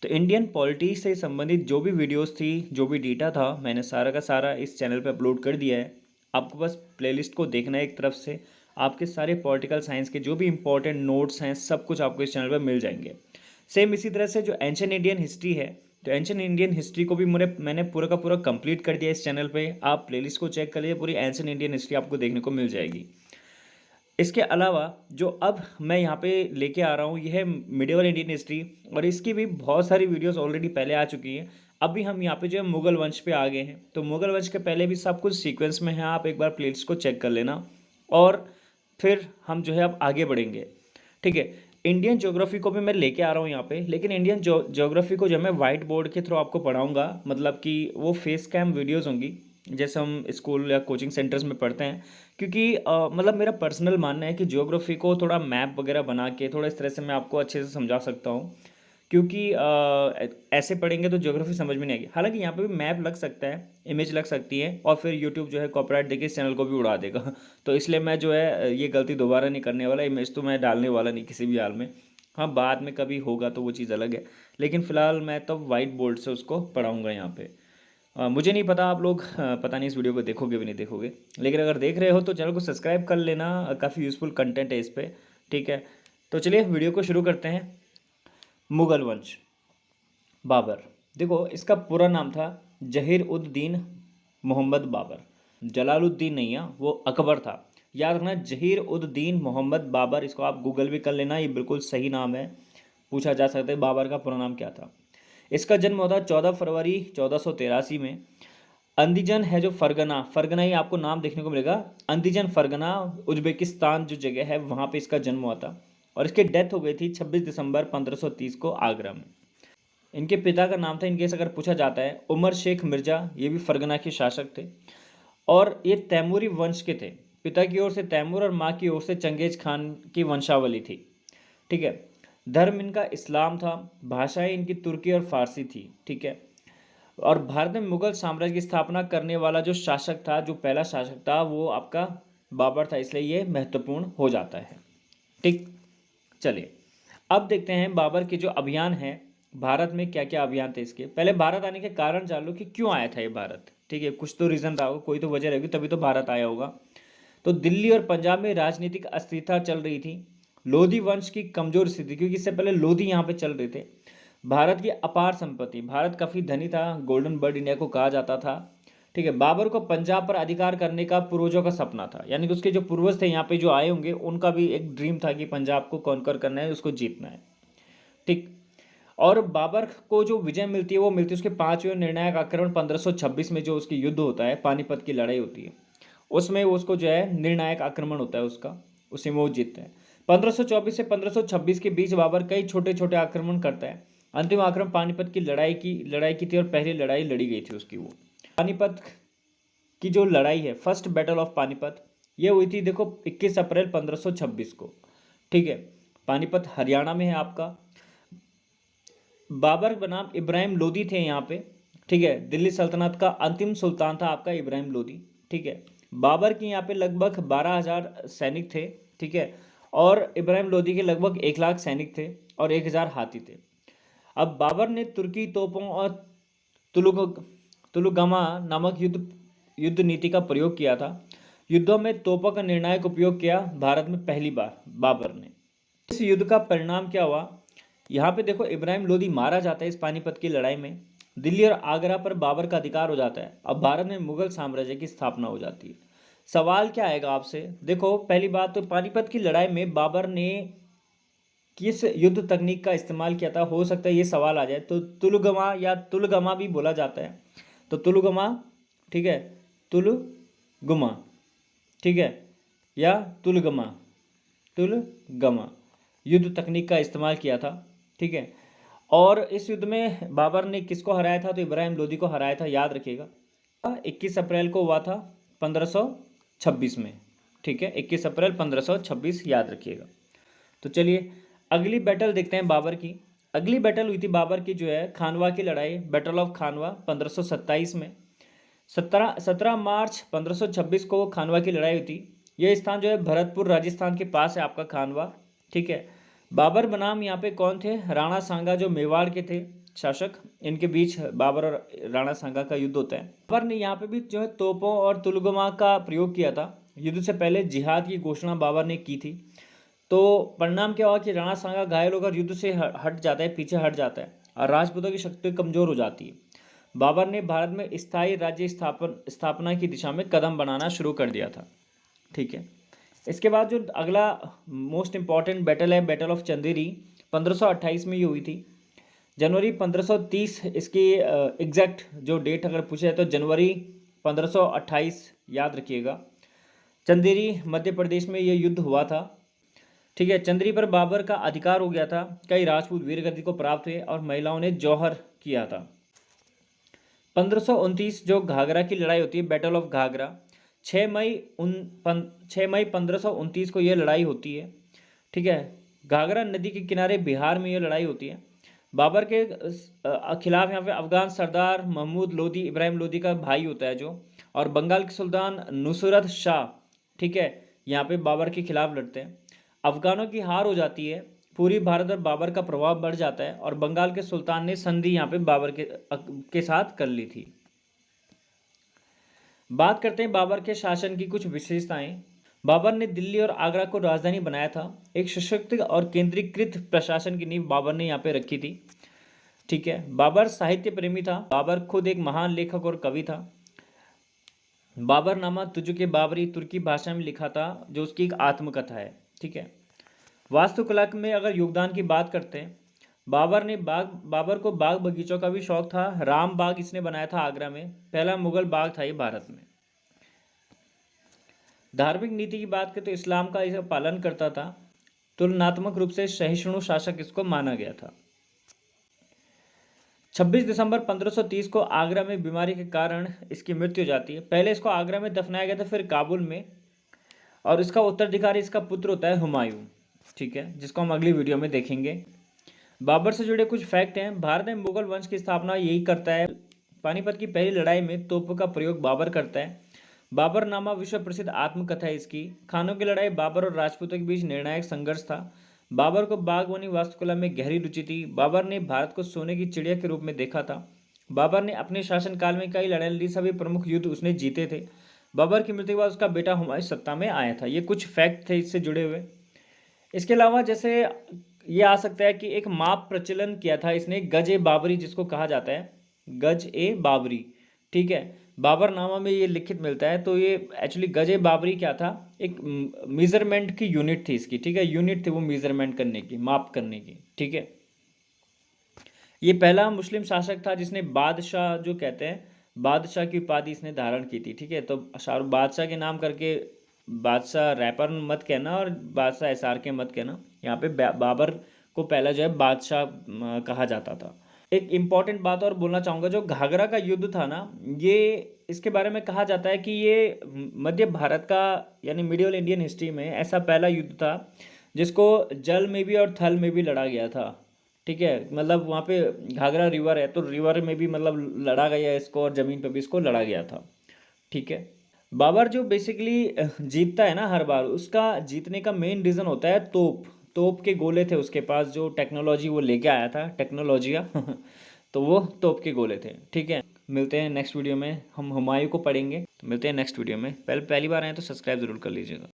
तो Indian polity से संबंधित जो भी वीडियोस थी, जो भी डेटा था, मैंने सारा का सारा इस चैनल पे अपलोड कर दिया है। आपको बस प्लेलिस्ट को देखना है। एक तरफ से आपके सारे पॉलिटिकल साइंस के जो भी इंपॉर्टेंट नोट्स हैं सब कुछ आपको इस चैनल पर मिल जाएंगे। सेम इसी तरह से जो एंशिएंट इंडियन हिस्ट्री है, तो एंशिएंट इंडियन हिस्ट्री को भी मैंने पूरा का पूरा कंप्लीट कर दिया इस चैनल पे। आप प्लेलिस्ट को चेक कर लीजिए, पूरी एंशिएंट इंडियन हिस्ट्री आपको देखने को मिल जाएगी। इसके अलावा जो अब मैं यहाँ पे लेके आ रहा हूँ ये है मिडिवल इंडियन हिस्ट्री, और इसकी भी बहुत सारी वीडियोस ऑलरेडी पहले आ चुकी हैं। अभी हम यहाँ पे जो है मुगल वंश पे आ गए हैं, तो मुगल वंश के पहले भी सब कुछ सीक्वेंस में है। आप एक बार प्लेलिस्ट को चेक कर लेना और फिर हम जो है अब आगे बढ़ेंगे। ठीक है, इंडियन ज्योग्राफी को भी मैं लेके आ रहा हूँ यहाँ पे, लेकिन इंडियन ज्योग्राफी को जो मैं वाइट बोर्ड के थ्रू आपको पढ़ाऊँगा, मतलब कि वो फेस कैम वीडियोज़ होंगी जैसे हम स्कूल या कोचिंग सेंटर्स में पढ़ते हैं। क्योंकि मतलब मेरा पर्सनल मानना है कि ज्योग्राफी को थोड़ा मैप वगैरह बना के थोड़ा इस तरह से मैं आपको अच्छे से समझा सकता हूँ। क्योंकि ऐसे पढ़ेंगे तो ज्योग्राफी समझ में नहीं आएगी। हालांकि यहाँ पे भी मैप लग सकता है, इमेज लग सकती है, और फिर यूट्यूब जो है कॉपीराइट देके इस चैनल को भी उड़ा देगा। तो इसलिए मैं जो है ये गलती दोबारा नहीं करने वाला, इमेज तो मैं डालने वाला नहीं किसी भी हाल में। हाँ, बाद में कभी होगा तो वो चीज़ अलग है, लेकिन फ़िलहाल मैं तब वाइट बोर्ड से उसको पढ़ाऊँगा यहाँ पे। मुझे नहीं पता आप लोग पता नहीं इस वीडियो को देखोगे भी नहीं देखोगे, लेकिन अगर देख रहे हो तो चैनल को सब्सक्राइब कर लेना। काफ़ी यूज़फुल कंटेंट है इस पे। ठीक है, तो चलिए वीडियो को शुरू करते हैं। मुगल वंश, बाबर। देखो, इसका पूरा नाम था जहीर उद दीन मोहम्मद बाबर। जलालुद्दीन नहीं है, वो अकबर था। याद रखना, जहीर उद दीन मोहम्मद बाबर। इसको आप गूगल भी कर लेना, ये बिल्कुल सही नाम है। पूछा जा सकता है बाबर का पूरा नाम क्या था। इसका जन्म होता है 14 फरवरी 1483 में। अंदीजन है जो फरगना, फरगना ही आपको नाम देखने को मिलेगा। अंदीजन फरगना उज्बेकिस्तान जो जगह है वहाँ पे इसका जन्म हुआ था, और इसकी डेथ हो गई थी 26 दिसंबर 1530 को आगरा में। इनके पिता का नाम था, इनकेस अगर पूछा जाता है, उमर शेख मिर्जा। ये भी फरगना के शासक थे, और ये तैमूरी वंश के थे। पिता की ओर से तैमूर और माँ की ओर से चंगेज खान की वंशावली थी। ठीक है, धर्म इनका इस्लाम था। भाषाएं इनकी तुर्की और फारसी थी। ठीक है, और भारत में मुगल साम्राज्य की स्थापना करने वाला जो शासक था, जो पहला शासक था, वो आपका बाबर था, इसलिए ये महत्वपूर्ण हो जाता है। ठीक, चलिए अब देखते हैं बाबर के जो अभियान हैं भारत में, क्या क्या अभियान थे इसके। पहले भारत आने के कारण जान लो कि क्यों आया था ये भारत। ठीक है, कुछ तो रीज़न रहा होगा, कोई तो वजह रहेगी, तभी तो भारत आया होगा। तो दिल्ली और पंजाब में राजनीतिक अस्थिरता चल रही थी। लोधी वंश की कमजोर स्थिति, क्योंकि इससे पहले लोधी यहाँ पे चल रहे थे। भारत की अपार संपत्ति, भारत काफ़ी धनी था, गोल्डन बर्ड इंडिया को कहा जाता था। ठीक है, बाबर को पंजाब पर अधिकार करने का पूर्वजों का सपना था, यानी कि उसके जो पूर्वज थे यहाँ पे जो आए होंगे, उनका भी एक ड्रीम था कि पंजाब को कॉन्कर करना है, उसको जीतना है। ठीक, और बाबर को जो विजय मिलती है वो मिलती है उसके पांचवें निर्णायक आक्रमण 1526 में, जो उसकी युद्ध होता है, पानीपत की लड़ाई होती है, उसमें उसको जो है निर्णायक आक्रमण होता है उसका, उसी में वो जीतता है। 1524 से 1526 के बीच बाबर कई छोटे छोटे आक्रमण करता है। अंतिम आक्रमण पानीपत की लड़ाई की थी, और पहली लड़ाई लड़ी गई थी उसकी। वो पानीपत की जो लड़ाई है, फर्स्ट बैटल ऑफ पानीपत, ये हुई थी देखो 21 अप्रैल 1526 को। ठीक है, पानीपत हरियाणा में है आपका। बाबर बनाम इब्राहिम लोदी थे यहाँ पे। ठीक है, दिल्ली सल्तनत का अंतिम सुल्तान था आपका इब्राहिम लोदी। ठीक है, बाबर की यहाँ पे लगभग 12,000 सैनिक थे। ठीक है, और इब्राहिम लोदी के लगभग 1 लाख सैनिक थे, और 1,000 हाथी थे। अब बाबर ने तुर्की तोपों और तुलुग तुलुगमा नामक युद्ध नीति का प्रयोग किया था। युद्धों में तोपों का निर्णायक उपयोग किया भारत में पहली बार बाबर ने। इस युद्ध का परिणाम क्या हुआ, यहाँ पे देखो, इब्राहिम लोदी मारा जाता है इस पानीपत की लड़ाई में। दिल्ली और आगरा पर बाबर का अधिकार हो जाता है। अब भारत में मुगल साम्राज्य की स्थापना हो जाती है। सवाल क्या आएगा आपसे, देखो पहली बात तो पानीपत की लड़ाई में बाबर ने किस युद्ध तकनीक का इस्तेमाल किया था, हो सकता है ये सवाल आ जाए। तो तुलगमा या तुलगमा भी बोला जाता है, तो तुलगमा। ठीक है, तुलगमा। ठीक है, या तुलगमा, तुलगमा युद्ध तकनीक का इस्तेमाल किया था। ठीक है, और इस युद्ध में बाबर ने किसको हराया था, तो इब्राहिम लोदी को हराया था, याद रखिएगा। 21 अप्रैल को हुआ था 1526 में। ठीक है, 21 अप्रैल 1526 याद रखिएगा। तो चलिए अगली बैटल देखते हैं बाबर की। अगली बैटल हुई थी बाबर की जो है खानवा की लड़ाई, बैटल ऑफ खानवा 1527 में। 17 मार्च 1526 को खानवा की लड़ाई हुई थी। यह स्थान जो है भरतपुर राजस्थान के पास है आपका खानवा। ठीक है, बाबर बनाम यहाँ पे कौन थे, राणा सांगा जो मेवाड़ के थे, शासक, इनके बीच बाबर और राणा सांगा का युद्ध होता है। बाबर ने यहाँ पे भी जो है तोपों और तुलगमा का प्रयोग किया था। युद्ध से पहले जिहाद की घोषणा बाबर ने की थी। तो परिणाम क्या हुआ कि राणा सांगा घायल होकर युद्ध से हट जाता है, पीछे हट जाता है और राजपूतों की शक्ति कमजोर हो जाती है। बाबर ने भारत में स्थायी राज्य स्थापना की दिशा में कदम बनाना शुरू कर दिया था। ठीक है, इसके बाद जो अगला मोस्ट इम्पॉर्टेंट बैटल है, बैटल ऑफ चंदेरी, 1528 में ये हुई थी। जनवरी 1530 इसकी एग्जैक्ट जो डेट अगर पूछे तो जनवरी 1528 याद रखिएगा। चंदेरी मध्य प्रदेश में ये युद्ध हुआ था। ठीक है, चंदेरी पर बाबर का अधिकार हो गया था। कई राजपूत वीरगति को प्राप्त हुए और महिलाओं ने जौहर किया था। 1529 जो घाघरा की लड़ाई होती है, बैटल ऑफ घाघरा, 6 मई 1529 को ये लड़ाई होती है। ठीक है, घाघरा नदी के किनारे बिहार में ये लड़ाई होती है। बाबर के खिलाफ यहाँ पे अफगान सरदार महमूद लोदी, इब्राहिम लोदी का भाई होता है जो, और बंगाल के सुल्तान नुसरत शाह, ठीक है, यहाँ पे बाबर के खिलाफ लड़ते हैं। अफगानों की हार हो जाती है, पूरी भारत पर बाबर का प्रभाव बढ़ जाता है और बंगाल के सुल्तान ने संधि यहाँ पे बाबर के साथ कर ली थी। बात करते हैं बाबर के शासन की कुछ विशेषताएं। बाबर ने दिल्ली और आगरा को राजधानी बनाया था। एक सशक्त और केंद्रीकृत प्रशासन की नींव बाबर ने यहाँ पे रखी थी। ठीक है, बाबर साहित्य प्रेमी था। बाबर खुद एक महान लेखक और कवि था। बाबरनामा तुजुके बाबरी तुर्की भाषा में लिखा था, जो उसकी एक आत्मकथा है। ठीक है, वास्तुकला में अगर योगदान की बात करते हैं, बाबर को बाग बगीचों का भी शौक था। राम बाग इसने बनाया था आगरा में, पहला मुगल बाग था ये भारत में। धार्मिक नीति की बात करें तो इस्लाम का इसका पालन करता था। तुलनात्मक रूप से सहिष्णु शासक इसको माना गया था। 26 दिसंबर 1530 को आगरा में बीमारी के कारण इसकी मृत्यु हो जाती है। पहले इसको आगरा में दफनाया गया था, फिर काबुल में, और इसका उत्तराधिकारी इसका पुत्र होता है हुमायूं। ठीक है, जिसको हम अगली वीडियो में देखेंगे। बाबर से जुड़े कुछ फैक्ट हैं। भारत में मुगल वंश की स्थापना यही करता है। पानीपत की पहली लड़ाई में तोपों का प्रयोग बाबर करता है। बाबरनामा विश्व प्रसिद्ध आत्मकथा है इसकी। खानों की लड़ाई बाबर और राजपूतों के बीच निर्णायक संघर्ष था। बाबर को बागवानी वास्तुकला में गहरी रुचि थी। बाबर ने भारत को सोने की चिड़िया के रूप में देखा था। बाबर ने अपने शासनकाल में कई लड़ाई लड़ी, सभी प्रमुख युद्ध उसने जीते थे। बाबर की मृत्यु के बाद उसका बेटा हुमायूं सत्ता में आया था। ये कुछ फैक्ट थे इससे जुड़े हुए। इसके अलावा जैसे ये आ सकता है कि एक माप प्रचलन किया था इसने, गज ए बाबरी जिसको कहा जाता है, गज ए बाबरी। ठीक है, बाबरनामा में ये लिखित मिलता है। तो ये एक्चुअली गज ए बाबरी क्या था, एक मेजरमेंट की यूनिट थी इसकी। ठीक है, यूनिट थी वो मेजरमेंट करने की, माप करने की। ठीक है, ये पहला मुस्लिम शासक था जिसने बादशाह जो कहते हैं, बादशाह की उपाधि इसने धारण की थी। ठीक है, तो शाहरुख बादशाह के नाम करके बादशाह रैपर मत कहना और बादशाह एसआर के मत कहना। यहाँ पे बाबर को पहला जो है बादशाह कहा जाता था। एक इम्पॉर्टेंट बात और बोलना चाहूँगा, जो घाघरा का युद्ध था ना, ये इसके बारे में कहा जाता है कि ये मध्य भारत का यानी मिडियल इंडियन हिस्ट्री में ऐसा पहला युद्ध था जिसको जल में भी और थल में भी लड़ा गया था। ठीक है, मतलब वहाँ पे घाघरा रिवर है तो रिवर में भी मतलब लड़ा गया इसको और ज़मीन पे भी इसको लड़ा गया था। ठीक है, बाबर जो बेसिकली जीतता है ना हर बार, उसका जीतने का मेन रीज़न होता है तोप के गोले थे उसके पास, जो टेक्नोलॉजी वो लेके आया था, टेक्नोलॉजिया तो वो तोप के गोले थे। ठीक है, मिलते हैं नेक्स्ट वीडियो में। हम हुमायूं को पढ़ेंगे, तो मिलते हैं नेक्स्ट वीडियो में। पहली बार आए तो सब्सक्राइब ज़रूर कर लीजिएगा।